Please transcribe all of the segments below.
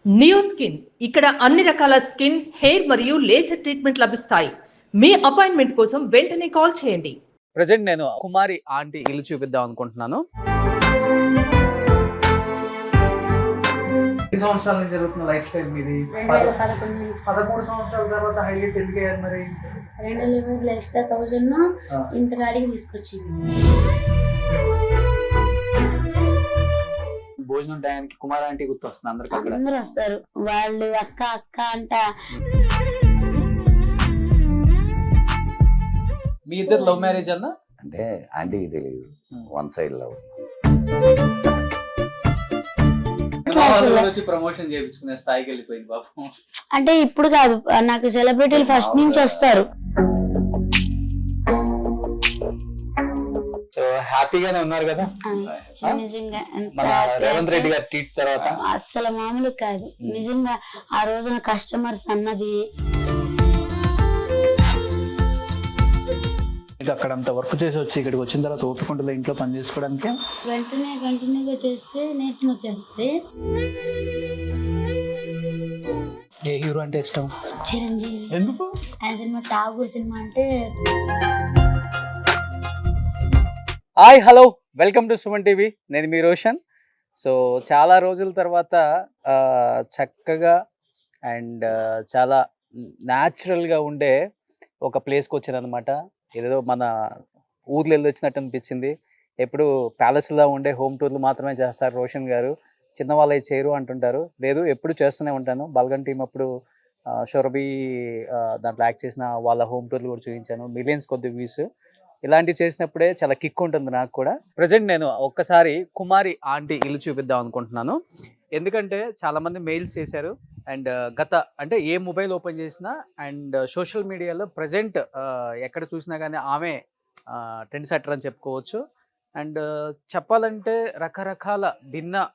Neo skin ఇక్కడ అన్ని రకాల స్కిన్, హెయిర్ మరియు లేజర్ ట్రీట్మెంట్ లభిస్తాయి. మీ అపాయింట్మెంట్ కోసం వెంటనే కాల్ చేయండి. ప్రెజెంట్ నేను కుమారి ఆంటీ ఇల్లు చూపిద్దాం అనుకుంటున్నాను. ఎన్ని సంవత్సరాల నుంచి జరుగుతున్న లైఫ్ స్టైల్ మీది? 13 సంవత్సరాల తర్వాత హైలైట్ ఎందుకు అయ్యారు మరి? 2020 ఎక్స్ట్రా 1000 ఇంత గాడికి తీసుకొచ్చింది. భోజనం టయానికి కుమార్ ఆంటీ గుర్తు వస్తుంది అందరికి. అందరూ వస్తారు, వాళ్ళు అక్క అక్క అంట. మీ ఇద్దరు లవ్ మ్యారేజ్ అన్న? అంటే ఆంటీకి తెలియదు, వన్ సైడ్ లవ్. వచ్చి ప్రమోషన్ చేయించుకునే స్థాయికి వెళ్ళిపోయింది పాపం. అంటే ఇప్పుడు కాదు, నాకు సెలబ్రిటీలు ఫస్ట్ నుంచి వస్తారు. సో హ్యాపీగానే ఉన్నారు కదా నిజంగా మన రేవంత్ రెడ్డి గారి ట్వీట్ తర్వాత? అస్సలు మామూలు కాదు నిజంగా. ఆ రోజున కస్టమర్స్ అన్నది అక్కడ అంత వర్క్ చేసి వచ్చి ఇక్కడికి వచ్చిన తర్వాత ఓపికంటుంది ఇంట్లో పని చేసుకోవడానికి. వెంటనే కంటిన్యూగా చేస్తే నేర్చుకుని వచ్చేస్తే. ఏ హీరో అంటే ఇష్టం? చిరంజీవి. ఎందుకు? ఆయన సినిమా ఠాగూర్ సినిమా అంటే. Hi hello, welcome to Suman TV. నేను మీ రోషన్. సో చాలా రోజుల తర్వాత చక్కగా అండ్ చాలా న్యాచురల్గా ఉండే ఒక ప్లేస్కి వచ్చాను అనమాట. ఏదో మన ఊర్లో వెళ్ళి వచ్చినట్టు అనిపించింది. ఎప్పుడు ప్యాలెస్లో ఉండే హోమ్ టూర్లు మాత్రమే చేస్తారు రోషన్ గారు, చిన్నవాళ్ళు చేయరు అంటుంటారు. లేదు, ఎప్పుడు చేస్తూనే ఉంటాను. బల్గన్ టీం అప్పుడు షొరబీ దాంట్లో యాక్ట్ చేసిన వాళ్ళ హోమ్ టూర్లు కూడా చూపించాను. మిలియన్స్ కొద్ది వ్యూస్. ఇలాంటివి చేసినప్పుడే చాలా కిక్ ఉంటుంది నాకు కూడా. ప్రజెంట్ నేను ఒక్కసారి కుమారి ఆంటీ ఇల్లు చూపిద్దాం అనుకుంటున్నాను. ఎందుకంటే చాలామంది మెయిల్స్ చేశారు అండ్ అంటే ఏ మొబైల్ ఓపెన్ చేసినా అండ్ సోషల్ మీడియాలో ప్రజెంట్ ఎక్కడ చూసినా కానీ ఆమె ట్రెండ్ సెట్టర్ అని చెప్పుకోవచ్చు. అండ్ చెప్పాలంటే రకరకాల భిన్న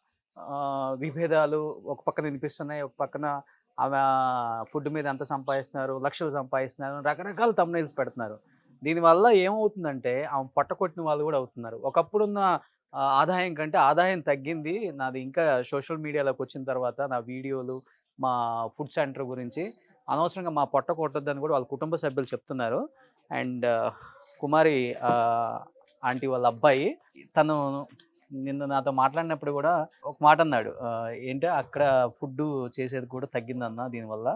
విభేదాలు ఒక పక్కన వినిపిస్తున్నాయి, ఒక పక్కన ఆమె ఫుడ్ మీద ఎంత సంపాదిస్తున్నారు, లక్షలు సంపాదిస్తున్నారు, రకరకాల థంబ్నెయిల్స్ పెడుతున్నారు. దీనివల్ల ఏమవుతుందంటే ఆమె పట్టకొట్టిన వాళ్ళు కూడా అవుతున్నారు. ఒకప్పుడున్న ఆదాయం కంటే ఆదాయం తగ్గింది నాది. ఇంకా సోషల్ మీడియాలోకి వచ్చిన తర్వాత నా వీడియోలు, మా ఫుడ్ సెంటర్ గురించి అనవసరంగా మా పొట్ట కొట్టొద్దని కూడా వాళ్ళ కుటుంబ సభ్యులు చెప్తున్నారు. అండ్ కుమారి ఆంటీ వాళ్ళ అబ్బాయి తను నిన్న నాతో మాట్లాడినప్పుడు కూడా ఒక మాట అన్నాడు, ఏంటంటే అక్కడ ఫుడ్ చేసేది కూడా తగ్గిందన్న దీనివల్ల.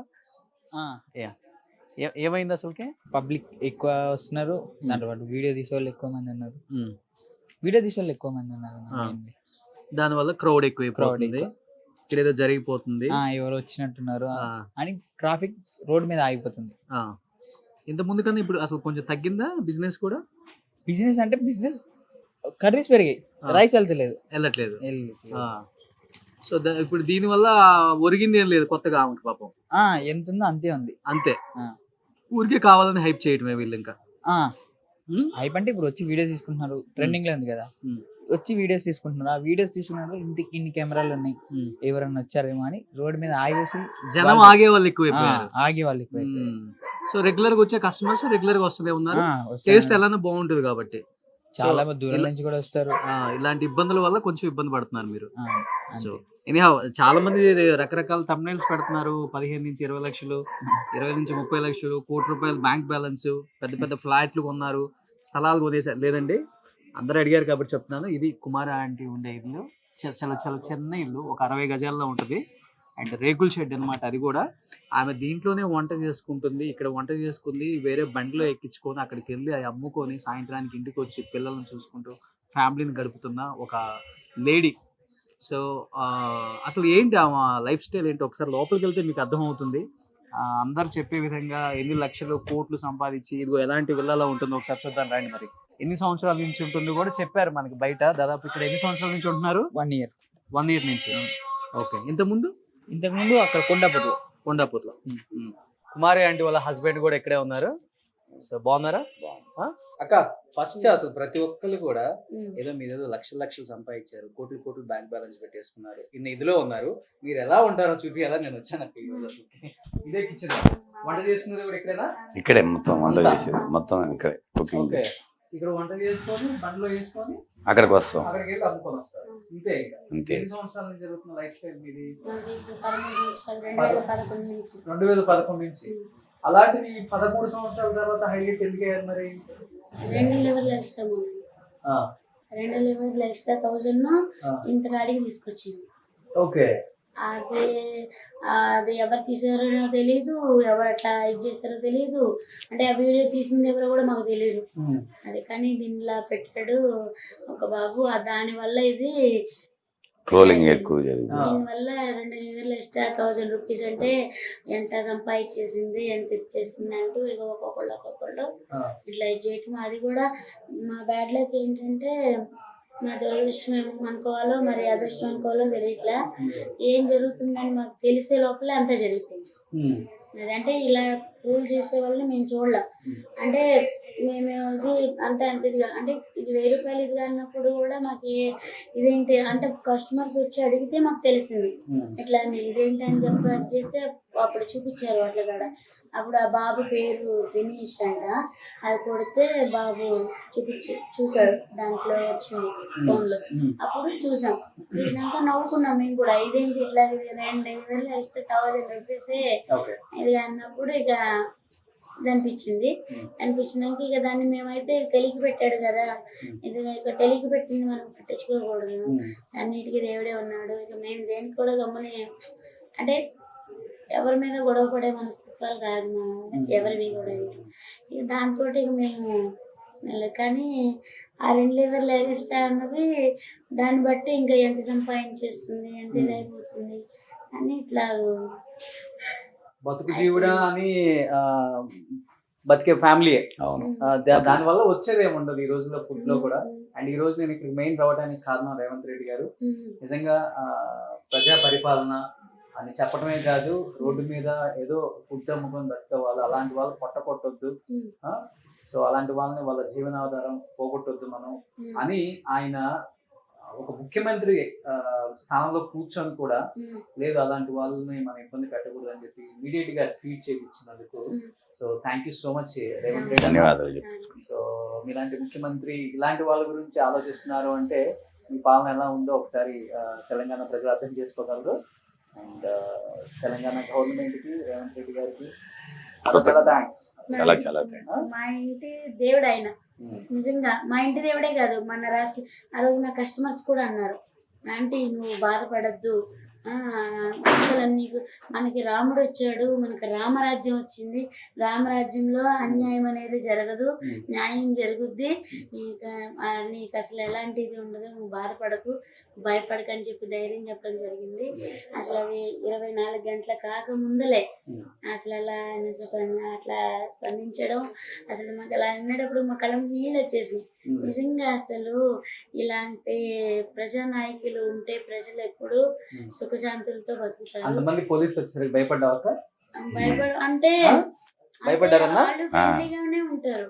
ఏమైంది అసలుకి? పబ్లిక్ ఎక్కువ వస్తున్నారు, దాంట్లో పాటు వీడియో తీసేవాళ్ళు ఎక్కువ మంది ఉన్నారు. వీడియో తీసేవాళ్ళు ఎక్కువ మంది ఉన్నారు. దానివల్ల క్రౌడ్ ఎక్కువైపోతుంది, ఇక్కడ ఏదో జరిగిపోతుంది, ఎవరు వచ్చినట్టున్నారు అని ట్రాఫిక్ రోడ్ మీద ఆగిపోతుంది. ఇంత ముందు కన్నా ఇప్పుడు అసలు కొంచెం తగ్గిందా బిజినెస్ కూడా? బిజినెస్ అంటే బిజినెస్ కర్రీస్ పెరిగాయి, రైస్ వెళ్ళట్లేదు. సో ఇప్పుడు దీని వల్ల ఒరిగింది ఏం లేదు కొత్తగా ఆమెకు పాపం. ఎంత ఉందో అంతే ఉంది. అంతే, ఊరికే కావాలని హైప్ చేయటమే వీళ్ళు. ఇంకా హైప్ అంటే ఇప్పుడు వచ్చి వీడియోస్ తీసుకుంటున్నారు, ట్రెండింగ్ లో ఉంది కదా, వచ్చి వీడియోస్ తీసుకుంటున్నారు. ఆ వీడియోస్ తీసుకున్నారు, ఇన్ని కెమెరాలు ఉన్నాయి, ఎవరన్నా వచ్చారేమో అని రోడ్ మీద ఆగేసి జనం ఆగేవాళ్ళు ఎక్కువైపోయారు. ఆగేవాళ్ళు. సో రెగ్యులర్ గా వచ్చే కస్టమర్స్ రెగ్యులర్ గా వస్తూనే ఉన్నారు. టేస్ట్ ఎలానో బాగుంటుంది కాబట్టి చాలా దూరం నుంచి కూడా వస్తారు. ఇలాంటి ఇబ్బందుల వల్ల కొంచెం ఇబ్బంది పడుతున్నారు మీరు. సో ఎనీహౌ చాలా మంది రకరకాల థంబ్నెయిల్స్ పెడుతున్నారు. 15 నుంచి 20 లక్షలు, 20 నుంచి 30 లక్షలు, ₹1,00,00,000 బ్యాంక్ బ్యాలెన్స్, పెద్ద పెద్ద ఫ్లాట్లు కొన్నారు, స్థలాలు కొనేసారు. లేదండి, అందరూ అడిగారు కాబట్టి చెప్తున్నాను. ఇది కుమారి ఆంటీ ఉండే ఇల్లు. చాలా చాలా చిన్న ఇల్లు, ఒక 60 గజాల్లో ఉంటుంది. అండ్ రేకుల షెడ్ అనమాట అది కూడా. ఆమె దీంట్లోనే వంట చేసుకుంటుంది. ఇక్కడ వంట చేసుకుంది, వేరే బండిలో ఎక్కించుకొని అక్కడికి వెళ్ళి అవి అమ్ముకొని సాయంత్రానికి ఇంటికి వచ్చి పిల్లల్ని చూసుకుంటూ ఫ్యామిలీని గడుపుతున్న ఒక లేడీ. సో అసలు ఏంటి ఆమె లైఫ్ స్టైల్ ఏంటి ఒకసారి లోపలికి వెళ్తే మీకు అర్థమవుతుంది. అందరు చెప్పే విధంగా ఎన్ని లక్షలు కోట్లు సంపాదించి ఇదిగో ఎలాంటి విల్లాలో ఉంటుందో ఒకసారి చూద్దాం రండి. మరి ఎన్ని సంవత్సరాల నుంచి ఉంటుంది కూడా చెప్పారు మనకి బయట. దాదాపు ఇక్కడ ఎన్ని సంవత్సరాల నుంచి ఉంటున్నారు? 1 year. 1 year నుంచి. ఓకే. ఇంతకుముందు అక్కడ కొండాపూర్లో కుమారి ఆంటీ వాళ్ళ హస్బెండ్ కూడా ఇక్కడే ఉన్నారు. సో బాగున్నారా అక్క? ఫస్ట్ అసలు ప్రతి ఒక్కరు కూడా ఏదో మీరేదో లక్షలు సంపాదించారు, కోట్లు బ్యాంక్ బ్యాలెన్స్ పెట్టేసుకున్నారు, ఇదిలో ఉన్నారు. మీరు ఎలా ఉంటారో చూపియాలా నేను వచ్చాను. ఇదే కిచెన్, వంట చేసుకున్నది కూడా ఇక్కడేనా? ఇక్కడే మొత్తం వంట చేసేది మొత్తం ఇక్కడే. ఓకే. ఇక్కడ వంట చేసుకొని బండిలో వేసుకొని అక్కడికి వస్తాం, అక్కడికి వెళ్ళి అమ్ముకొని వస్తారు. ఇంతే ఇంకా. అంతే. ఎన్ని సంవత్సరాల నుంచి జరుగుతున్న లైఫ్ స్టైల్ మీది? మాది ఇప్పుడు 13 సంవత్సరాలు 2011 నుంచి 2011 నుంచి. అలాంటిది 13 సంవత్సరాల తర్వాత హైలైట్ ఎందుకు అయ్యారు మరి? 2 లెవెల్ ఎక్స్ట్రా ఉంది. ఆ, 2 లెవెల్ ఎక్స్ట్రా 1000 ఆ, ఇంత కాడికి తీసుకొచ్చింది. ఓకే. అది అది ఎవరు తీసారో నాకు తెలియదు, ఎవరు అట్లా ఇది చేస్తారో తెలియదు. అంటే ఆ వీడియో తీసింది ఎవరో కూడా మాకు తెలియదు. ఉమ్, అది కానీ దీనిలా పెట్టాడు ఒక బాబు. దానివల్ల ఇది ట్రోలింగ్ ఎక్కువ జరిగింది. దీనివల్ల 2 లెవెల్ ఎక్స్ట్రా 1000 రూపీస్ అంటే ఎంత సంపాదించేసింది, ఎంత ఇచ్చేసింది అంటూ ఇక ఒక్కొక్కళ్ళు ఆ, ఇట్లా ఇది చేయటం. అది కూడా మా బ్యాడ్ లక్ ఏంటంటే మా దురదృష్టం ఏమో అనుకోవాలో మరి అదృష్టం అనుకోవాలో తెలియట్లా. ఏం జరుగుతుందని మాకు తెలిసే లోపలే అంతా జరిగిపోయింది. ఉమ్, అదంటే ఇలా రూల్ చేసే వాళ్ళని మేము చూడలేం. అంటే మేము ఇది అంటే అంత ఇదిగా అంటే ఇది 1000 రూపాయలు ఇది అన్నప్పుడు కూడా మాకు ఇదేంటి అంటే కస్టమర్స్ వచ్చి అడిగితే మాకు తెలిసింది ఉమ్, ఇట్లా అని ఇదేంటి అని చెప్పి అది చేస్తే అప్పుడు చూపించారు అట్లా కూడా. అప్పుడు ఆ బాబు పేరు దినేష్ అంట. అది కొడితే బాబు చూసాడు, దాంట్లో వచ్చింది ఫోన్లో. అప్పుడు చూసాం, చూసినాక నవ్వుకున్నాం మేము కూడా. ఇదేంటి ఇట్లా ఇది 2000 ఇస్తే 1000 రూపీసే ఓకే. ఇది అన్నప్పుడు ఇక ఇది అనిపించింది. అనిపించినాక ఇక దాన్ని మేమైతే తెలికి పెట్టాడు కదా, ఇది ఇక తెలికి పెట్టింది మనం పట్టించుకోకూడదు, అన్నిటికీ దేవుడే ఉన్నాడు. ఇక మేము దేనికి కూడా గమ్ముని అంటే ఎవరి మీద గొడవ పడే మనస్తత్వాలు కాదు మా ఎవరివి కూడా. ఇక దాంతో ఇక మేము కానీ ఆ 2 లెవెల్ ఎక్స్ట్రా అన్నది దాన్ని బట్టి ఇంకా ఎంత సంపాదించేస్తుంది, ఎంత ఇదైపోతుంది అని ఇట్లా బతుకు జీవుడా అని బతికే ఫ్యామిలీ. అవును. దాని వల్ల వచ్చేది ఏముండదు ఈ రోజుల్లో ఫుడ్ లో కూడా. అండ్ ఈ రోజు నేను ఇక్కడ మెయిన్ రావడానికి కారణం రేవంత్ రెడ్డి గారు. నిజంగా ప్రజా పరిపాలన అని చెప్పడమే కాదు, రోడ్డు మీద ఏదో ఫుడ్ అమ్ముకొని బతికే వాళ్ళు, అలాంటి వాళ్ళు పొట్ట కొట్టొద్దు, సో అలాంటి వాళ్ళని వాళ్ళ జీవనాధారం పోగొట్టొద్దు మనం అని ఆయన ఒక ముఖ్యమంత్రి స్థానంలో కూర్చొని కూడా లేదు అలాంటి వాళ్ళని మనం ఇబ్బంది పెట్టకూడదు అని చెప్పి ఇమీడియట్ గా ట్వీట్ చేయించినందుకు so thank you so much Revanth Reddy. ధన్యవాదాలు. సో మీలాంటి ముఖ్యమంత్రి ఇలాంటి వాళ్ళ గురించి ఆలోచిస్తున్నారు అంటే మీ పాలన ఎలా ఉందో ఒకసారి తెలంగాణ ప్రజలు అర్థం చేసుకోగలరు. అండ్ తెలంగాణ గవర్నమెంట్ కి రేవంత్ రెడ్డి గారికి చాలా థ్యాంక్స్. చాలా చాలా థ్యాంక్స్. మా ఇంటి దేవుడు ఆయన. నిజంగా మా ఇంటి దేవుడే కాదు, మన రాష్ట్ర ఆ రోజు నా కస్టమర్స్ కూడా అన్నారు, ఆంటీ నువ్వు బాధపడద్దు, అసలు నీకు మనకి రాముడు వచ్చాడు, మనకి రామరాజ్యం వచ్చింది, రామరాజ్యంలో అన్యాయం అనేది జరగదు, న్యాయం జరుగుద్ది, నీకు అసలు ఎలాంటిది ఉండదు, నువ్వు బాధపడకు, భయపడకు అని చెప్పి ధైర్యం చెప్పడం జరిగింది. అసలు అది 24 గంటల కాక ముందలే అసలు అలా అట్లా స్పందించడం, అసలు మాకు అలా అన్నప్పుడు మా కళ్ళ నీళ్ళు వచ్చేసి నిజంగా అసలు ఇలాంటి ప్రజానాయకులు ఉంటే ప్రజలు ఎప్పుడు సుఖశాంతులతో బతుకుతారు. అంతమంది పోలీసులు వచ్చేసరికి భయపడ్డాక అంటే భయపడ్డారన్నా వాళ్ళు ఫ్రెండ్లీగానే ఉంటారు.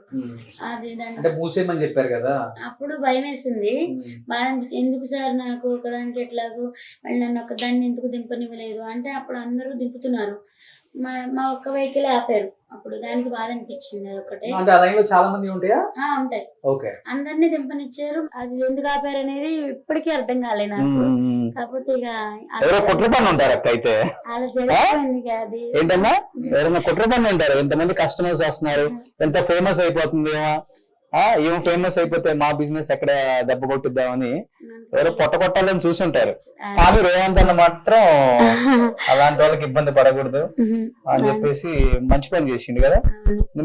అది అంటే మూసేయమని చెప్పారు కదా, అప్పుడు భయం వేసింది, బాధ అనిపించింది. ఎందుకు సార్ నాకు ఒకదానికి ఎట్లాగో మళ్ళీ నన్ను ఒకదాన్ని ఎందుకు దింపనివ్వలేదు అంటే అప్పుడు అందరూ దింపుతున్నారు, మా ఒక్క వెహికల్ ఆపారు. అప్పుడు దానికి బాధ అనిపించింది. ఒకటే అంటే ఆ లైన్ లో చాలా మంది ఉంటాయా? ఉంటాయి. ఓకే. అందరినీ దింపనిచ్చారు. అది ఎందుకు ఆపారు అనేది ఇప్పటికీ అర్థం కాలేదు నాకు. కాకపోతే ఇక కుట్రపని ఉంటారు అక్క అయితే అలా జరిగిపోయింది. అది ఏంటన్నా ఎవరైనా కుట్రపని ఉంటారు, ఎంతమంది కస్టమర్స్ వస్తున్నారు, ఎంత ఫేమస్ అయిపోతుంది ఏం ఫేమస్ అయిపోతే మా బిజినెస్ ఎక్కడ దెబ్బ కొట్టిద్దామని ఎవరో కొట్టాలని చూసుంటారు. కానీ రేవంత్ అన్న మాత్రం అలాంటి వాళ్ళకి ఇబ్బంది పడకూడదు అని చెప్పేసి మంచి పని చేసిండు కదా.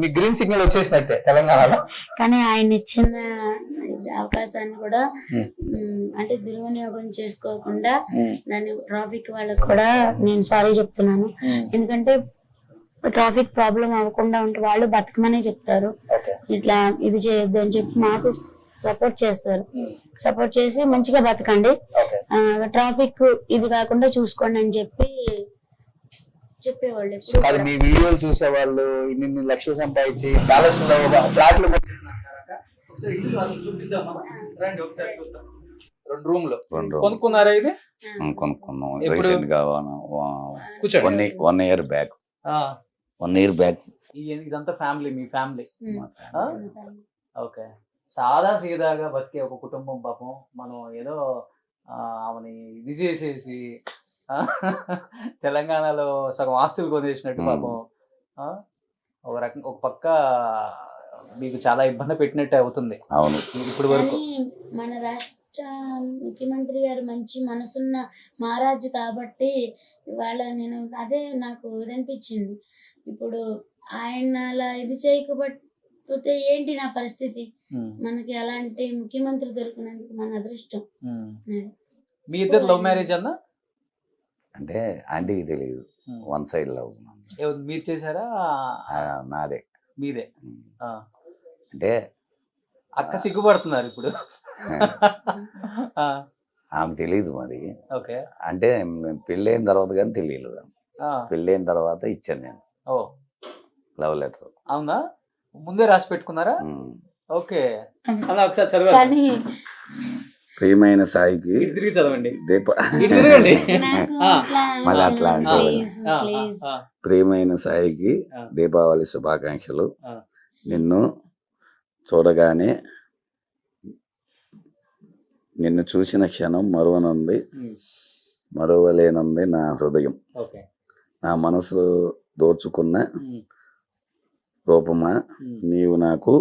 మీకు గ్రీన్ సిగ్నల్ వచ్చేసినట్టే తెలంగాణలో. కానీ ఆయన ఇచ్చిన అవకాశాన్ని కూడా అంటే దుర్వినియోగం చేసుకోకుండా దాన్ని ట్రాఫిక్ వాళ్ళకి కూడా నేను సారీ చెప్తున్నాను. ఎందుకంటే ట్రాఫిక్ ప్రాబ్లం అవ్వకుండా ఉంటే వాళ్ళు బతకమనే చెప్తారు, ఇట్లా ఇది చేయొద్దు అని చెప్పి మాకు సపోర్ట్ చేస్తారు. సపోర్ట్ చేసి మంచిగా బతకండి, ట్రాఫిక్ ఇది కాకుండా చూసుకోండి అని చెప్పి చెప్పేవాళ్ళు. అది మీ వీడియోలు చూసేవాళ్ళు ఇన్ని లక్షలు సంపాదించి ప్యాలెస్ లో ఫ్లాట్లు రెండు రూమ్ లో కొనుక్కున్నారా? ఇది కొనుక్కున్నాం రీసెంట్ గా కూర్చోండి. 1 year బ్యాక్. 1 year back. ఇదంతా ఫ్యామిలీ, మీ ఫ్యామిలీ. ఓకే. సాదా సీదాగా బతికే ఒక కుటుంబం పాపం మనం ఏదో ఆమెని ఇది చేసేసి తెలంగాణలో సగం ఆస్తులు కొనేసినట్టు పాపం ఒక రకం ఒక పక్క మీకు చాలా ఇబ్బంది పెట్టినట్టు అవుతుంది అవును. ఇప్పుడు వరకు. కానీ మన రాష్ట్ర ముఖ్యమంత్రి గారు మంచి మనసున్న మహారాజు కాబట్టి ఇవాళ నేను అదే నాకు ఇదనిపించింది. ఇప్పుడు ఆయన అలా ఇది చేయకపోతే ఏంటి నా పరిస్థితి? మనకి అలాంటి ముఖ్యమంత్రి దొరికినందుకు మన అదృష్టం. మీ ఇద్దరు లవ్ మ్యారేజ్ అన్నా? అంటే ఆంటీకి తెలియదు, వన్ సైడ్ లవ్. మీరు చేశారా? నాదే. మీదే. అంటే అక్క సిగ్గుపడుతున్నారు ఇప్పుడు. ఆమె తెలియదు మరి. ఓకే. అంటే పెళ్ళైన తర్వాత కానీ తెలియలేదు. పెళ్ళైన తర్వాత ఇచ్చాను నేను లవ్ లెటర్. అవునా? ముందే రాసి పెట్టుకున్నారా? ఓకే. అలా ఒకసారి చదవండి. కానీ ప్రియమైన సాయికి తిరిగి చదవండి. మళ్ళీ అట్లా అంటే ప్రియమైన సాయికి దీపావళి శుభాకాంక్షలు. నిన్ను చూడగానే నిన్ను చూసిన క్షణం మరువలేనుంది నా హృదయం. నా మనసు దోచుకున్న రూపమా, నీవు నాకు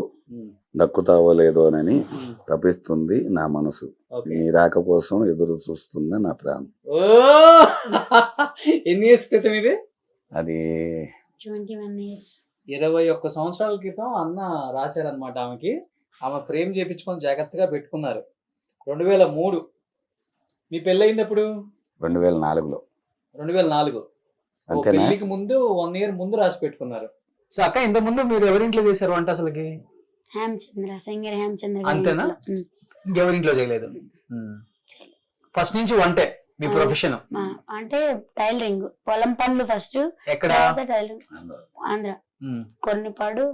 దక్కుతావో లేదోనని తపిస్తుంది నా మనసు. నీ రాక కోసం ఎదురు చూస్తున్న నా ప్రాణం. ఎన్ని ఇయర్స్ క్రితం ఇది? అది 21 years. 21 సంవత్సరాల క్రితం అన్న రాశారనమాట ఆమెకి. ఆమె ఫ్రేమ్ చేయించుకొని జాగ్రత్తగా పెట్టుకున్నారు. 2003. మీ పెళ్ళయింది ఎప్పుడు? 2004లో. 2004. అంతేనా? పెళ్లికి ముందు 1 year ముందు రాసి పెట్టుకున్నారు. సో అక్క, ఇంత ముందు మీరు ఎవరింట్లో చేశారు వంట అసలుకి? హేమచంద్ర, సింగర్ హేమచంద్ర. అంతేనా? ఇంకెవరింట్లో చేయలేదు? ఫస్ట్ నుంచి వంటే మీ ప్రొఫెషన్? అంటే టైలరింగ్, పొలం పనులు ఫస్ట్. ఎక్కడ? టైలరింగ్ ఆంధ్ర, కొన్నిపాడు,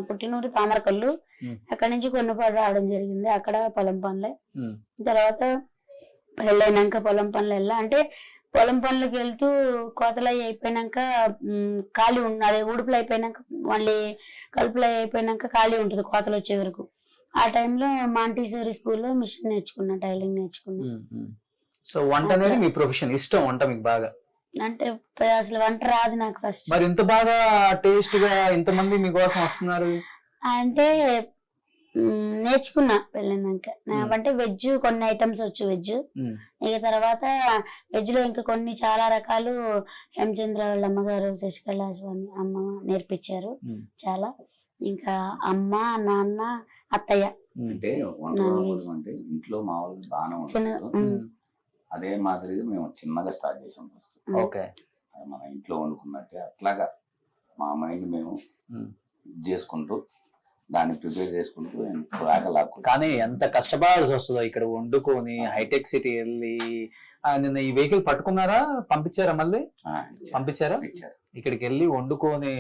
పుట్టినూరు తామరకల్లు. అక్కడ నుంచి కొన్నిపాడు రావడం జరిగింది. అక్కడ పొలం పనులే. తర్వాత పెళ్ళైనాక పొలం పనులు వెళ్ళా. అంటే పొలం పనులకు వెళ్తూ కోతలు అయిపోయినాక ఖాళీ అదే ఊడుపులు అయిపోయినాక మళ్ళీ కలుపులు అయిపోయినాక ఖాళీ ఉంటుంది కోతలు వచ్చే వరకు. ఆ టైంలో మాంటిసోరీ స్కూల్లో మిషన్ నేర్చుకున్నా, టైలరింగ్ నేర్చుకున్నా. సో వంట అనేది మీ ప్రొఫెషన్, ఇష్టం వంట మీకు బాగా? అంటే అసలు వంట రాదు నాకు ఫస్ట్. మరి ఇంత బాగా టేస్ట్ గా ఇంతమంది మీకోసం వస్తున్నారు అంటే నేర్చుకున్నా పెళ్ళినాక. అంటే వెజ్ కొన్ని ఐటమ్స్ వచ్చు వెజ్. ఇక తర్వాత వెజ్ లో ఇంకా కొన్ని చాలా రకాలు హేమచంద్ర వాళ్ళ అమ్మగారు శశికళ స్వామి అమ్మ నేర్పించారు చాలా. ఇంకా అమ్మ, నాన్న, అత్తయ్య. అంటే ఇంట్లో మామూలుగా బాగానే ఉంటుంది. అదే మాదిరిగా మేము చిన్నగా స్టార్ట్ చేసాం ఫస్ట్. ఓకే. మన ఇంట్లో వండుకున్నట్టే అట్లాగా మా మైండ్ మేము చేసుకుంటూ దాన్ని ప్రిపేర్ చేసుకుంటూ బాగా లాక్కు. కానీ ఎంత కష్టపడాల్సి వస్తుందో ఇక్కడ వండుకొని హైటెక్ సిటీ వెళ్ళి. నిన్న ఈ వెహికల్ పట్టుకున్నారా? పంపించారా? మళ్ళీ పంపించారా? ఇక్కడికి వెళ్ళి వండుకొని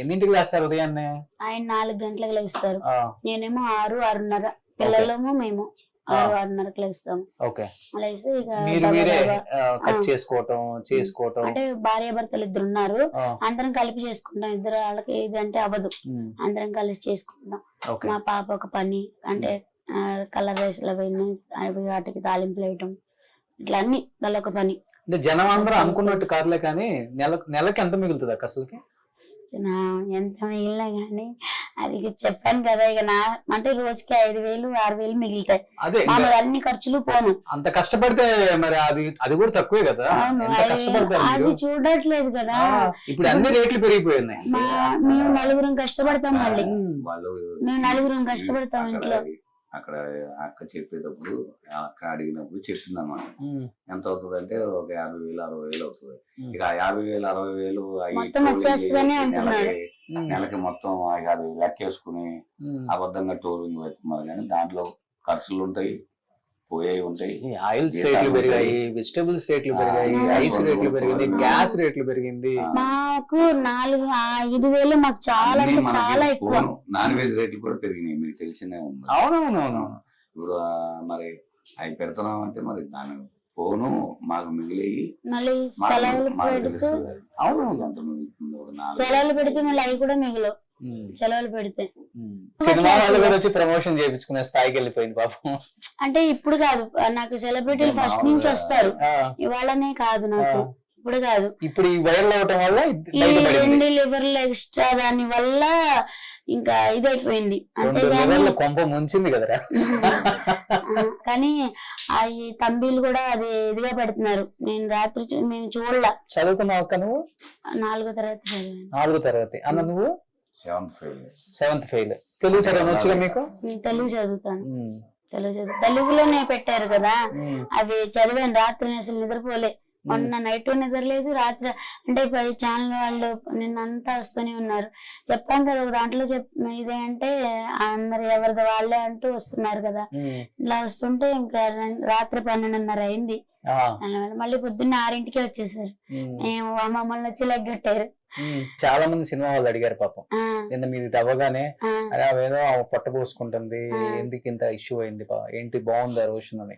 ఎన్నింటికి లేస్తారు ఉదయాన్నే? ఆయన 4 గంటలకు లేస్తారు. నేనేమో 6, 6:30. పిల్లలేమో మేము 6, 6:30కి లేస్తాము. లేసి ఇక చేసుకోవటం. అంటే భార్య భర్తలు ఇద్దరు ఉన్నారు, అందరం కలిపి చేసుకుంటాం. ఇద్దరు వాళ్ళకి ఇది అంటే అవ్వదు, అందరం కలిసి చేసుకుంటాం. మా పాప ఒక పని అంటే కలర్ రైస్ వాటికి తాలింపులు వేయటం, ఇట్లా అన్ని ఒక పని. జనం అందరూ అనుకున్నట్టు కాదులే, కానీ నెలకి ఎంత మిగులుతుంది అక్క అసలుకి? ఎంత మిగిలినా గానీ అది చెప్పాను కదా, ఇక అంటే రోజుకి 5,000, 6,000 మిగులుతాయి. అన్ని ఖర్చులు పోను. అంత కష్టపడితే మరి అది కూడా తక్కువే కదా. అది చూడట్లేదు కదా. ఇప్పుడు అన్ని రేట్లు పెరిగిపోయినాయి. మేము 4 కష్టపడతాం. మళ్ళీ మేము 4 కష్టపడతాం ఇంట్లో. అక్కడ అక్క చెప్పేటప్పుడు అక్క అడిగినప్పుడు చెప్తుంది అన్నమాట. ఎంత అవుతుంది అంటే ఒక 50,000, 60,000 అవుతుంది. ఇక 50,000, 60,000 నెలకి మొత్తం అది లెక్కేసుకుని అబద్ధంగా టోలింగ్ పెట్టుకున్నారు. కానీ దాంట్లో ఖర్చులు ఉంటాయి, పోయేవి ఉంటాయి. ఆయిల్స్ రేట్లు పెరిగాయి, వెజిటబుల్స్ రేట్లు పెరిగాయి, ఐస్ రేట్లు పెరిగింది, గ్యాస్ రేట్లు పెరిగింది. మాకు 4-5,000 మాకు చాలా అంటే చాలా ఎక్కువ. నాన్ వెజ్ రేట్లు కూడా పెరిగినాయి, మీకు తెలిసినే ఉంది. అవునవునవును. ఇప్పుడు మరి అవి పెడుతున్నాం అంటే మరి దాని పోను మాకు మిగిలి మళ్ళీ సెలవులు పెడితే సెలవులు పెడితే మళ్ళీ అవి కూడా మిగిలవు. సెలవులు పెడితే. సినిమా వాళ్ళు కూడా వచ్చి ప్రమోషన్ చేయించుకునే స్థాయికి వెళ్ళిపోయింది పాపం. అంటే ఇప్పుడు కాదు, నాకు సెలబ్రిటీలు ఫస్ట్ నుంచి వస్తారు, ఇవాళనే కాదు నాకు, ఇప్పుడు కాదు. ఇప్పుడు ఈ వైరల్ అవటం వల్ల ఈ 2 లివర్లు ఎక్స్ట్రా దాని వల్ల ఇంకా ఇదైపోయింది అంతేగాని కొంప ముంచింది కదరా. కానీ ఆ ఈ తంబీలు కూడా అది ఇదిగా పెడుతున్నారు. నేను రాత్రి మేము చూడలా. చదువుకున్నావు అక్క నువ్వు? 4వ తరగతి చదివాను. 4వ తరగతి. అన్న నువ్వు? 7th fail. తెలుగు చదవడం వచ్చుగా మీకు? తెలుగు చదువుతాను. తెలుగులోనే పెట్టారు కదా, అవి చదివాను. రాత్రి అసలు నిద్రపోలే, మొన్న నైట్ నిద్రలేదు, రాత్రి అంటే ఛానల్ వాళ్ళు నిన్నంతా వస్తూనే ఉన్నారు. చెప్పాం కదా ఒక దాంట్లో ఇదే అంటే అందరు ఎవరిది వాళ్ళే అంటూ వస్తున్నారు కదా. ఇలా వస్తుంటే ఇంకా రాత్రి 12:30 అయింది. మళ్ళీ పొద్దున్న 6ంటికే వచ్చేసారు. మమ్మల్ని వచ్చి లెగ్గట్టారు. చాలా మంది సినిమా వాళ్ళు అడిగారు పాపం, నిన్న మీది తవ్వగానే అరే అవేదో పొట్ట పోసుకుంటుంది, ఎందుకు ఇంత ఇష్యూ అయింది, ఏంటి బాగుందా రోషన్ అని.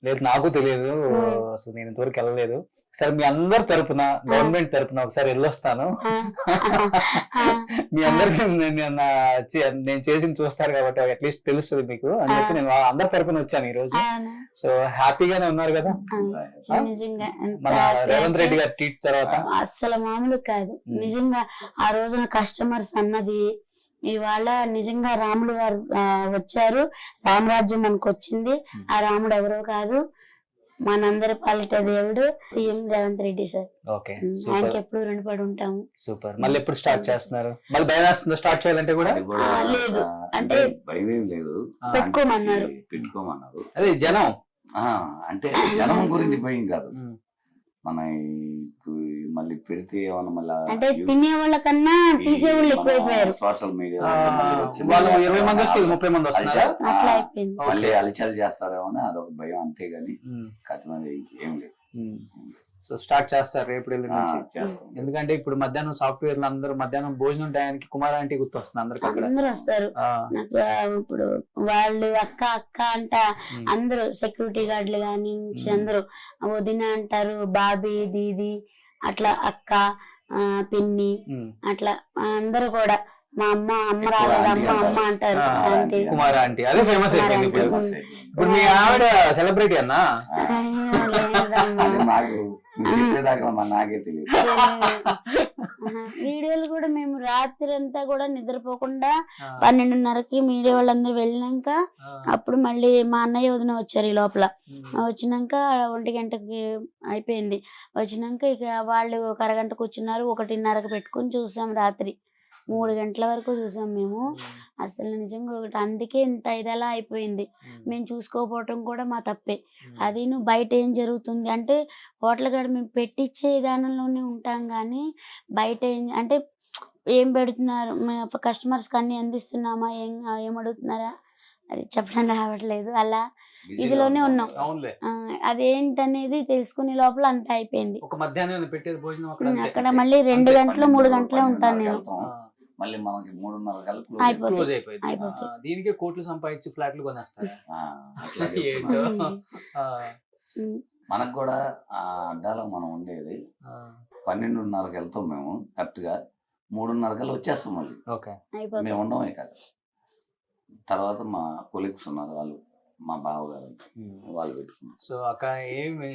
లేదు నాకు తెలియదు, అసలు నేను ఇంతవరకు వెళ్ళలేదు. సరే మీ అందరి తరపున, గవర్నమెంట్ తరపున ఒకసారి వెళ్ళొస్తాను, మీ అందరికి నేను చేసి చూస్తారు కాబట్టి అట్లీస్ట్ తెలుస్తుంది మీకు అని చెప్పి నేను అందరి తరపున వచ్చాను ఈ రోజు. సో హ్యాపీగానే ఉన్నారు కదా మన రేవంత్ రెడ్డి గారి ట్వీట్ తర్వాత? అస్సలు మామూలు కాదు నిజంగా. ఆ రోజున కస్టమర్స్ అన్నది ఇవాళ నిజంగా రాముడు గారు వచ్చారు, రామరాజ్యం మనకు వచ్చింది. ఆ రాముడు ఎవరో కాదు, మనందరి పాలిట దేవుడు సీఎం రేవంత్ రెడ్డి సార్. ఆయనకి ఎప్పుడు రుణపడి ఉంటాము. సూపర్. మళ్ళీ ఎప్పుడు స్టార్ట్ చేస్తున్నారు? మళ్ళీ భయం వేస్తుందో స్టార్ట్ చేయాలంటే కూడా? లేదు, అంటే భయం లేదు, పెట్టుకోమన్నారు. అదే జనం అంటే జనం గురించి భయం కాదు, మన మళ్ళీ పెడితే ఏమన్నా మళ్ళీ అంటే తినే వాళ్ళకన్నా తీసే వాళ్ళు ఎక్కువైపోయారు. సోషల్ మీడియా వాళ్ళు 20 మంది వస్తే 30 మంది వస్తున్నారు, అట్లా అయిపోయింది. మళ్ళీ అలచల్ చేస్తారేమో అని అదొక భయం, అంతేగాని కఠినది ఏం లేదు. సో స్టార్ట్ చేస్తారు రేపు నుంచి. ఎందుకంటే ఇప్పుడు మధ్యాహ్నం సాఫ్ట్వేర్ అందరూ మధ్యాహ్నం భోజనం టయానికి కుమార్ ఆంటీ గుర్తు వస్తుంది అందరికి. అందరూ వస్తారు నాకు. ఇప్పుడు వాళ్ళు అక్క అక్క అంట, అందరూ సెక్యూరిటీ గార్డులు కానీ అందరూ వదిన అంటారు, బాబీ దీది అట్లా, అక్క పిన్ని అట్లా అందరూ కూడా. మా అమ్మ రాలేదు, అమ్మ అంటారు. కుమార్ ఆంటీ అదే ఫేమస్ అయిపోయింది ఇప్పుడు. ఇప్పుడు మీ ఆవిడ సెలబ్రిటీ అన్నా? నాకే తెలియదు. వీడియోలు కూడా మేము రాత్రి అంతా కూడా నిద్రపోకుండా 12:30కి మీడియా వాళ్ళందరూ వెళ్ళినాక అప్పుడు మళ్ళీ మా అన్నయ్య వదిన వచ్చారు. ఈ లోపల వచ్చినాక 1 గంటకి అయిపోయింది. వచ్చినాక ఇక వాళ్ళు 1 అరగంట కూర్చున్నారు, 1:30కి పెట్టుకుని చూసాం. రాత్రి 3 గంటల వరకు చూసాం మేము. అసలు నిజంగా ఒకటి అందుకే ఇంత ఇదలా అయిపోయింది. మేము చూసుకోకపోవటం కూడా మా తప్పే. అది బయట ఏం జరుగుతుంది అంటే హోటల్ కాడ మేము పెట్టించే విధానంలోనే ఉంటాం, కానీ బయట అంటే ఏం పెడుతున్నారు, కస్టమర్స్కి అన్ని అందిస్తున్నామా, ఏం అడుగుతున్నారా అది చెప్పడం రావట్లేదు. అలా ఇదిలోనే ఉన్నాం. అదేంటనేది తెలుసుకునే లోపల అంత అయిపోయింది. అక్కడ మళ్ళీ 2 గంటలు 3 గంటలే ఉంటాను నేను. మళ్ళీ మనకి 3:30 అయిపోతుంది. దీనికే కోట్లు సంపాదించి ఫ్లాట్లు కొనేస్తారు. మనకు కూడా ఆ అడ్డాలో మనం ఉండేది 12:30కి వెళ్తాం మేము, కరెక్ట్ గా 3:30 వచ్చేస్తాం మళ్ళీ. మేము ఉండమే కాదు. తర్వాత మా కొలీగ్స్ ఉన్నారు, వాళ్ళు మా బావగారు, వాళ్ళు పెట్టుకున్నారు. సో అక్క ఏమి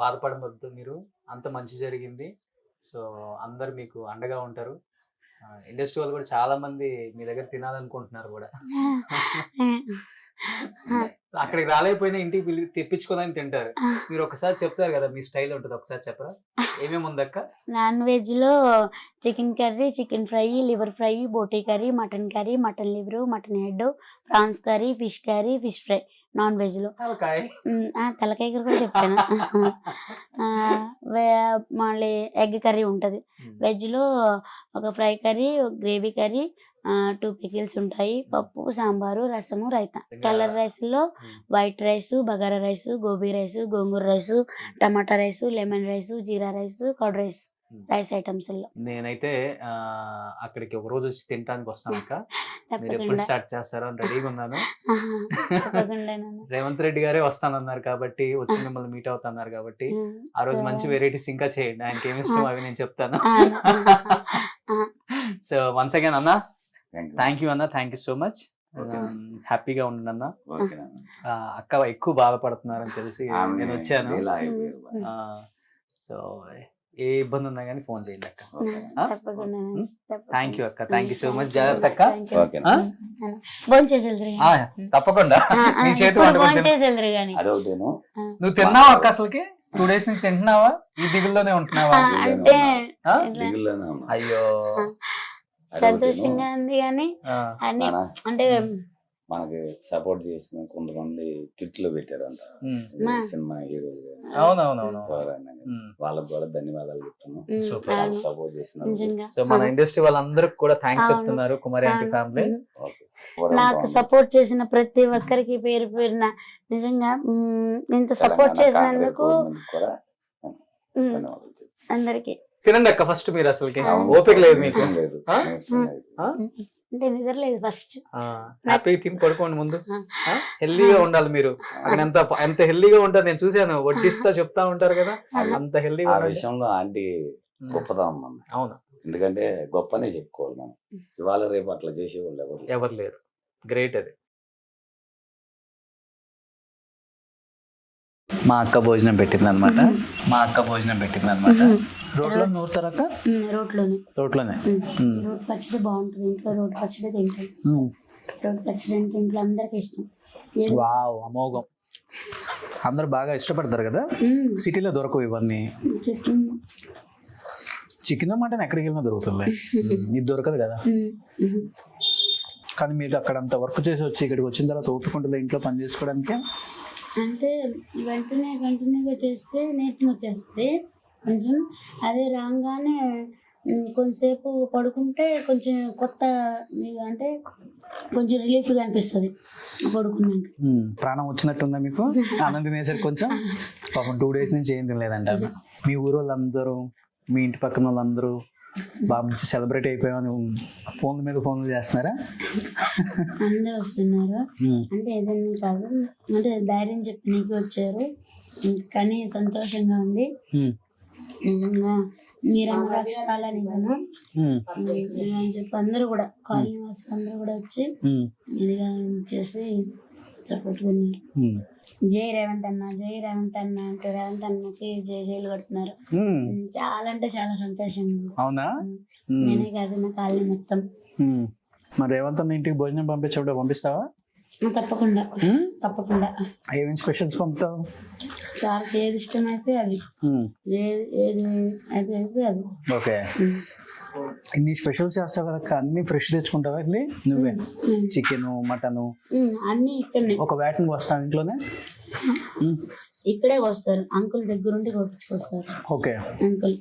బాధపడవద్దు, మీరు అంత మంచి జరిగింది. సో అందరు మీకు అండగా ఉంటారు. ఇండస్ట్రీ వాళ్ళు కూడా చాలా మంది మీ దగ్గర తినాలనుకుంటున్నారు కూడా. అక్కడికి రాలేకపోయినా ఇంటికి తెప్పించుకోదని తింటారు. మీరు ఒకసారి చెప్తారు కదా మీ స్టైల్ ఉంటుంది, ఒకసారి చెప్పరా ఏమేమి ఉందక్క? నాన్ వెజ్ లో chicken curry, chicken fry, liver fry, బోటీ curry, mutton liver, mutton head, prawns curry, fish fry. Non veg లో తలకాయ కర్రీ కూడా చెప్పాను. మళ్ళీ ఎగ్ కర్రీ ఉంటది. వెజ్ లో ఒక fry curry, gravy curry, 2 pickles ఉంటాయి, పప్పు, సాంబారు, రసము, రైతా. కలర్ రైస్ లో white rice, bagara rice, gobi rice, gongura rice, tomato rice, lemon rice, jeera rice, curd rice items లో. నేనైతే అక్కడికి ఒక రోజు వచ్చి తినడానికి వస్తాను అక్క. మీరు ఎప్పుడు స్టార్ట్ చేస్తారో అని రెడీగా ఉన్నాను. రేవంత్ రెడ్డి గారే వస్తానన్నారు కాబట్టి వచ్చి మిమ్మల్ని మీట్ అవుతున్నారు కాబట్టి ఆ రోజు మంచి వెరైటీస్ ఇంకా చేయండి. ఆయనకి ఏమి ఇష్టం అవి నేను చెప్తాను. సో వన్స్ అగైన్ అన్న థ్యాంక్ యూ అన్న, థ్యాంక్ యూ సో మచ్. హ్యాపీగా ఉండండి అన్న. ఓకే అక్క ఎక్కువ బాధపడుతున్నారని తెలిసి నేను వచ్చాను. సో ఏ ఇబ్బంది ఉన్నా కానీ ఫోన్ చేయండి అక్క. తప్పకుండా థ్యాంక్ యూ అక్క, థ్యాంక్ యూ సో మచ్. జాగ్రత్త అక్క. ఓకేనా భోంచేసేద్దరు తప్పకుండా నీ చేతి వంట పెట్టాను. భోంచేసేద్దరు కానీ అదొకటేను. నువ్వు తిన్నావా అక్క? అసలుకి 2 days నుంచి తింటున్నావా? ఈ దిగుల్లోనే ఉంటున్నావా? అంటే ఆ? దిగుల్లోనే ఉన్నా. అయ్యో సంతోషంగా ఉంది కానీ అన్ని నానా, అంటే మనకి సపోర్ట్ చేసిన కొంతమంది కిట్లు పెట్టారంట మా. సినిమా హీరోలు. అవునవునవును. వాళ్ళకి కూడా ధన్యవాదాలు చెప్తాను. సూపర్. అవును. సపోర్ట్ చేసిన నిజంగా సో మన ఇండస్ట్రీ వాళ్ళందరికి కూడా థ్యాంక్స్ అవును. చెప్తున్నారు కుమారి ఆంటీ అవును. ఫ్యామిలీ. నాకు సపోర్ట్ చేసిన ప్రతి ఒక్కరికి పేరు పేరున నిజంగా ఇంత సపోర్ట్ చేసినందుకు అందరికి తినండి అక్క ఫస్ట్ మీరు. అసలుకి అవును. ఓపిక లేదు మీకు. లేదు ఆ? అంటే నిద్రలేదు ఫస్ట్. హ్యాపీగా తిని పడుకోండి ముందు. హెల్దీగా ఉండాలి మీరు. అక్కడ ఎంత హెల్దీగా ఉంటారు నేను చూసాను. వడ్డిస్తా చెప్తా ఉంటారు కదా, అంత హెల్దీగా ఆ ఉండాలి. విషయంలో ఆంటీ గొప్పదనం మనం. అవును, ఎందుకంటే గొప్పనే చెప్పుకోవాలి మనం. ఇవాళ రేపు అట్లా చేసేవాళ్ళు ఎవరు లేరు. ఎవరు లేరు. గ్రేట్ అది. మా అక్క భోజనం పెట్టింది అనమాట. రోడ్లో నూరుతారు అక్క? రోట్లోనే రోడ్లోనే. రోడ్ పచ్చడి బాగుంటుంది. ఇంట్లో రోడ్ పచ్చడి తింటాం. రోడ్ పచ్చడి అంటే ఇంట్లో అందరికి ఇష్టం. వావ్, అమోఘం. అందరు బాగా ఇష్టపడతారు కదా. సిటీలో దొరకవు ఇవన్నీ. చికెన్ మటన్ ఎక్కడికి వెళ్ళినా దొరుకుతుంది, ఇది దొరకదు కదా. కానీ మీరు అక్కడ అంత వర్క్ చేసి వచ్చి ఇక్కడికి వచ్చిన తర్వాత ఓపిక ఇంట్లో పని చేసుకోవడానికి. అంటే కంటిన్యూగా చేస్తే నీరసం వచ్చేస్తుంది కొంచెం. అదే రాగానే కొంచెంసేపు పడుకుంటే కొంచెం కొత్త అంటే కొంచెం రిలీఫ్గా అనిపిస్తుంది పడుకున్నాక. ప్రాణం వచ్చినట్టుందా మీకు? ఆనందం తినేసరికి కొంచెం. పాపం 2 days నుంచి ఏం తినలేదంట. మీ ఊరు వాళ్ళందరూ, మీ ఇంటి పక్కన వాళ్ళందరూ బాగా మంచి సెలబ్రేట్ అయిపోయామని ఫోన్ల మీద ఫోన్లు చేస్తున్నారా? అందరు వస్తున్నారు. అంటే ఏదైనా కాదు, అంటే ధైర్యం చెప్పి నీకు వచ్చారు. కానీ సంతోషంగా ఉంది నిజంగా. మీరన్న అక్షరాల నిజము అని చెప్పి అందరూ కూడా కాలనీ వాసులు అందరూ కూడా వచ్చి ఇదిగా చేసి సపోర్ట్కున్నారు. జై రేవంత్ అన్న, జై రేవంత్ అన్న అంటే రేవంత్ అన్నకి జైలు కొడుతున్నారు. చాలా అంటే చాలా సంతోషంగా. అవునా? నేనే కాదు, నా కాలనీ మొత్తం. మరి రేవంత్ అన్న ఇంటికి భోజనం పంపించేప్పుడు పంపిస్తావా? తప్పకుండా తప్పకుండా. ఏమేమి స్పెషల్స్ పంపుతావు? చాలా ఏది ఇష్టం అయితే అది, ఏది అది అయితే అది. ఓకే. ఇన్ని స్పెషల్స్ చేస్తావు కదా, అన్ని ఫ్రెష్ తెచ్చుకుంటావా? ఇది నువ్వే చికెన్ మటన్ అన్ని ఇక్కడనే. ఒక వేటను వస్తాను ఇంట్లోనే? ఇక్కడే వస్తారు, అంకుల్ దగ్గరుండి కొట్టుకొస్తారు. ఓకే. అంకుల్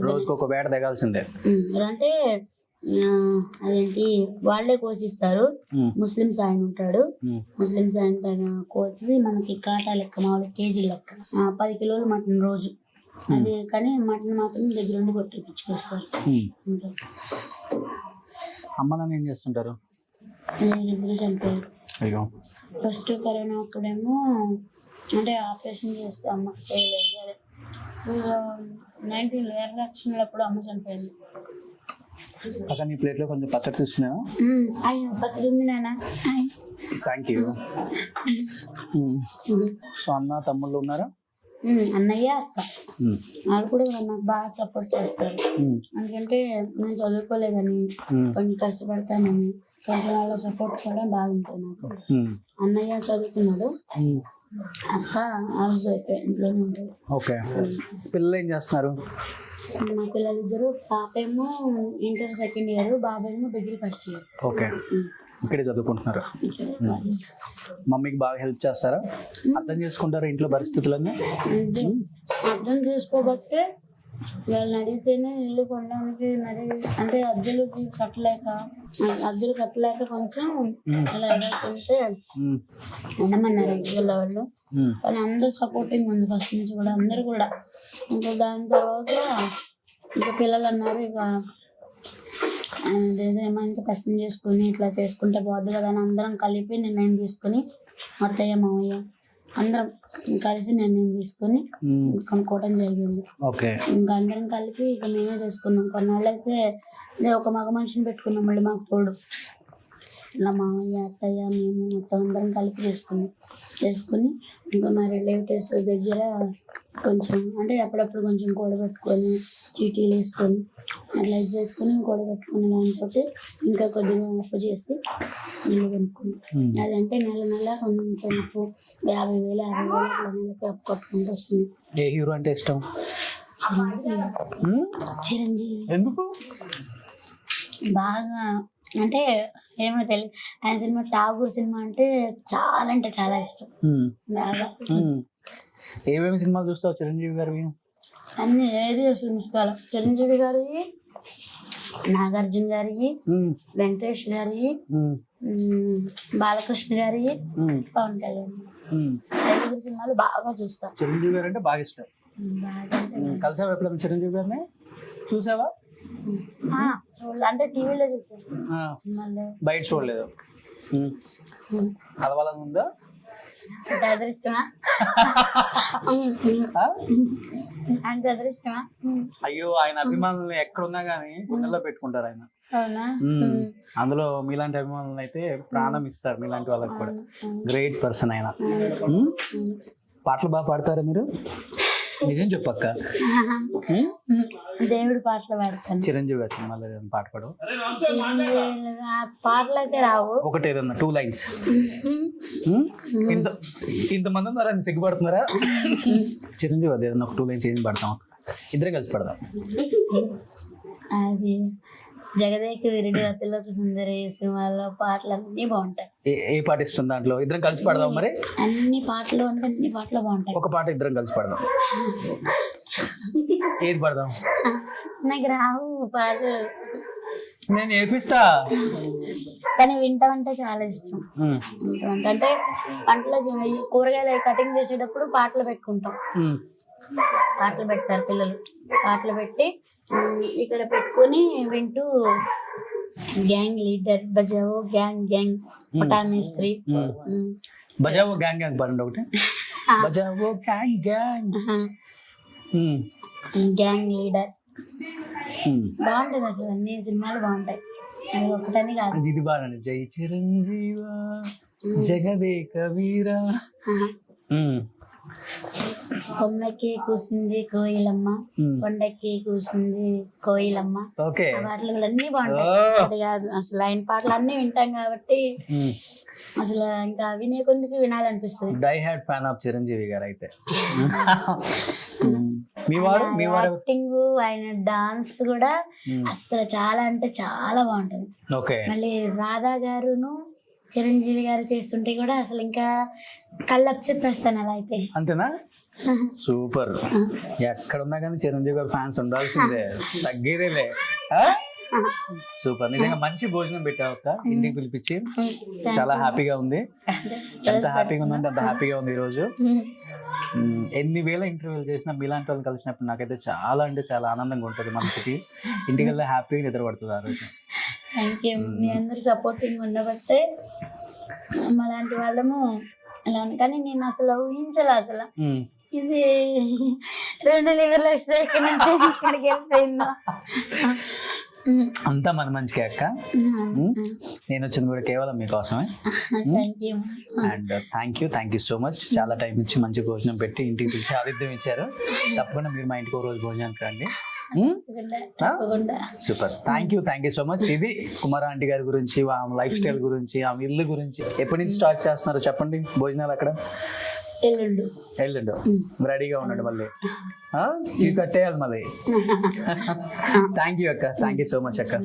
రోజుకి ఒక వేట దిగాల్సిందే. అంటే అదేంటి వాళ్ళే కోసిస్తారు. ముస్లిమ్స్ ఆయన ఉంటాడు, ముస్లిమ్స్ ఆయన కోసి మనకి కాటా లెక్క మామూలు కేజీ లెక్క 10 కిలోలు మటన్ రోజు. అది కానీ మటన్ మాత్రం దగ్గరుండి కొట్టించుకొస్తారు. అమ్మ నాన్న ఏం చేస్తుంటారు? ఇద్దరు చనిపోయారు. అయ్యో. ఫస్ట్ కరోనా అప్పుడేమో అంటే ఆపరేషన్ చేస్తే అమ్మ చేయలేదు. అదే 19 ఎలక్షన్లు అప్పుడు అమ్మ చనిపోయింది. అక్కడ నీ ప్లేట్లో కొంచెం పచ్చడి తీసుకున్నాను. అయ్యో పచ్చడి ఉంది నాన్న. Thank you. సో అన్న తమ్ముళ్ళు ఉన్నారా? అన్నయ్య అక్క వాళ్ళు కూడా నాకు బాగా సపోర్ట్ చేస్తారు. ఎందుకంటే నేను చదువుకోలేదని కొంచెం కష్టపడతానని కొంచెం వాళ్ళ సపోర్ట్ కూడా బాగుంటుంది నాకు. అన్నయ్య చదువుకున్నాడు, అక్క హౌస్ వైఫ్ ఇంట్లోనే ఉంటుంది. ఓకే. పిల్లలు ఏం చేస్తున్నారు? మా పిల్లలిద్దరు, పాపేమో ఇంటర్ 2nd year, బాబేమో డిగ్రీ 1st year. ఓకే. ఇక్కడే చదువుకుంటున్నారు. మమ్మీకి బాగా హెల్ప్ చేస్తారా? అర్థం చేసుకుంటారా ఇంట్లో పరిస్థితులన్నీ? అర్థం చేసుకోబట్టే వాళ్ళని అడిగితేనే ఇల్లు కొనడానికి మరి అంటే అద్దెలు కట్టలేక కొంచెం అలా ఎదుర్కొంటే ఉండమన్నారు ఇంట్లో వాళ్ళు. కానీ అందరూ సపోర్టింగ్ ఉంది ఫస్ట్ నుంచి కూడా, అందరు కూడా. ఇంకా దాని తర్వాత ఇంకా పిల్లలు అన్నారు ఇక ఏమో ఇంకా కష్టం చేసుకుని ఇట్లా చేసుకుంటే పోద్ది కదా అని అందరం కలిపి నిర్ణయం తీసుకుని అత్తయ్య మామయ్య అందరం కలిసి నిర్ణయం తీసుకొని కొనుక్కోవడం జరిగింది. ఓకే. ఇంకా అందరం కలిపి ఇక మేమే చేసుకున్నాం. కొన్నాళ్ళైతే ఒక మగ మనిషిని పెట్టుకున్నాం మళ్ళీ మాకు తోడు. ఇలా మామయ్య అత్తయ్య మేము మొత్తం అందరం కలిపి చేసుకుని ఇంకా మా రిలేటివ్స్ దగ్గర కొంచెం అంటే అప్పుడప్పుడు కొంచెం కూడబెట్టుకొని చీటీలు వేసుకొని అట్లా ఇది చేసుకొని కూడబెట్టుకునే దాంతో ఇంకా కొద్దిగా అప్పు చేసి ఇల్లు కొనుక్కున్నాం. అదంటే నెల కొంచెం అప్పు 50,000 60,000 అట్లా నెలకి అప్పు కట్టుకుంటూ వస్తుంది. ఏ హీరో అంటే ఇష్టం? చిరంజీవి. ఎందుకు? బాగా అంటే ఏమో తెలియదు, ఆయన సినిమా ఠాగూర్ సినిమా అంటే చాలా ఇష్టం బాగా. ఏమేమి సినిమాలు చూస్తావు చిరంజీవి గారివి? అన్ని ఏది చూసుకోవాలి. చిరంజీవి గారివి, నాగార్జున గారివి, వెంకటేష్ గారివి, బాలకృష్ణ గారివి, పవన్ కళ్యాణ్ ఐదుగురు సినిమాలు బాగా చూస్తాం. చిరంజీవి గారు అంటే బాగా ఇష్టం. బాగా కలిసావా ఎప్పుడైనా చిరంజీవి గారిని? చూసావా? అంటే టీవీలో చూసాను, సినిమాల్లో బయట చూడలేదు. కలవాలని ఉందా? అదృష్టమా అంటే అదృష్టమా? అయ్యో, ఆయన అభిమానులు ఎక్కడున్నా గానీ గుండెల్లో పెట్టుకుంటారు ఆయన. అవునా? అందులో మీలాంటి అభిమానులు అయితే ప్రాణం ఇస్తారు. మీలాంటి వాళ్ళకి కూడా గ్రేట్ పర్సన్ ఆయన. పాటలు బాగా పాడతారా మీరు? నిజం చెప్పక్క. దేవుడి పాటలు పాడతాను. చిరంజీవి గారి సినిమాలో ఏదైనా పాట పాడు. పాటలు అయితే రావు. ఒకటి ఏదన్నా 2 lines. ఇంతమంది ఉన్నారా, సిగ్గుపడుతున్నారా? చిరంజీవి అది ఏదన్నా ఒక 2 lines ఏం పాడతాం, ఇద్దరే కలిసి పడదాం. అది జగదేక వీరుడు అతిలోక సుందరి సినిమాలో పాటలు అన్ని బాగుంటాయి. ఏ పాట ఇష్టం దాంట్లో? ఇద్దరం కలిసి పడదాం మరి. అన్ని పాటలు అంటే అన్ని పాటలు బాగుంటాయి. ఒక పాట ఇద్దరం కలిసి పడదాం. ఏది పడదాం? నాకు రావు పాటలు, నేను నేర్పిస్తా. కానీ వింటామంటే చాలా ఇష్టం. వింటామంటే అంటే పంటలో కూరగాయలు కటింగ్ చేసేటప్పుడు పాటలు పెట్టుకుంటాం. పాటలు పెడతారు పిల్లలు, పాటలు పెట్టి ఇక్కడ పెట్టుకొని వింటూ గ్యాంగ్ లీడర్ బజావో గ్యాంగ్ పటామేస్త్రి బజావో గ్యాంగ్ పాడండి ఒకటి. బజావో గ్యాంగ్ గ్యాంగ్ లీడర్ బాగుంటుంది. అసలు అన్ని సినిమాలు బాగుంటాయి, అది ఒకటని కాదు. ఇది బాగుంది. జై చిరంజీవ జగదేక వీర. కొమ్మకి కూసింది కోయిలమ్మ, కొండకి కూసింది కోయిలమ్మ. పాటలు కూడా అన్ని బాగుంటాయి. కాదు అసలు ఆయన పాటలు అన్ని వింటాం కాబట్టి అసలు ఇంకా వినే కొందుకు వినాలనిపిస్తుంది. Die hard fan of Chiranjeevi garu అయితే. యాక్టింగ్, ఆయన డాన్స్ కూడా అసలు చాలా అంటే చాలా బాగుంటది. మళ్ళీ రాధా గారును చిరంజీవి గారు చేస్తుంటే కూడా అసలు ఇంకా కళ్ళప్ చెప్పేస్తాను అలా అయితే. అంతేనా? సూపర్. ఎక్కడున్నా కానీ చిరంజీవి గారు ఫ్యాన్స్ ఉండాల్సిందే, తగ్గేదేలే. సూపర్. నిజంగా మంచి భోజనం పెట్టావు అక్క, ఇంటికి పిలిపించి. చాలా హ్యాపీగా ఉంది. ఎంత హ్యాపీగా ఉందంటే అంత హ్యాపీగా ఉంది ఈరోజు. ఎన్ని వేల ఇంటర్వ్యూలు చేసినా మీలాంటి వాళ్ళు కలిసినప్పుడు నాకైతే చాలా అంటే చాలా ఆనందంగా ఉంటుంది మనసుకి. ఇంటికి వెళ్ళి హ్యాపీగా నిద్రపడుతుంది ఆ రోజు. Thank you. మీ అందరు సపోర్టింగ్ ఉండబట్టే అలాంటి వాళ్ళము అలా ఉంది. కానీ నేను అసలు ఊహించలే, అసలు ఇది 2 లీవర్ల స్ట్రైక్ నుంచి ఇక్కడికి వెళ్ళిపోయిందో. అంతా మన మంచిగా అక్క. నేను వచ్చింది కూడా కేవలం మీకోసమే. And thank you so much. చాలా టైం ఇచ్చి మంచి భోజనం పెట్టి ఇంటికి పిలిచి ఆతిథ్యం ఇచ్చారు. తప్పకుండా మీరు మా ఇంటికి ఒక రోజు భోజనానికి రండి. Super. Thank you so much. ఇది కుమార ఆంటీ గారి గురించి, ఆమె లైఫ్ స్టైల్ గురించి, ఆమె ఇల్లు గురించి. ఎప్పటి నుంచి స్టార్ట్ చేస్తున్నారో చెప్పండి భోజనాలు అక్కడ? ఎల్లుండు రెడీగా ఉన్నాడు, మళ్ళీ కట్టేయాలి మళ్ళీ. థ్యాంక్ యూ అక్క. థ్యాంక్ యూ సో మచ్ అక్క.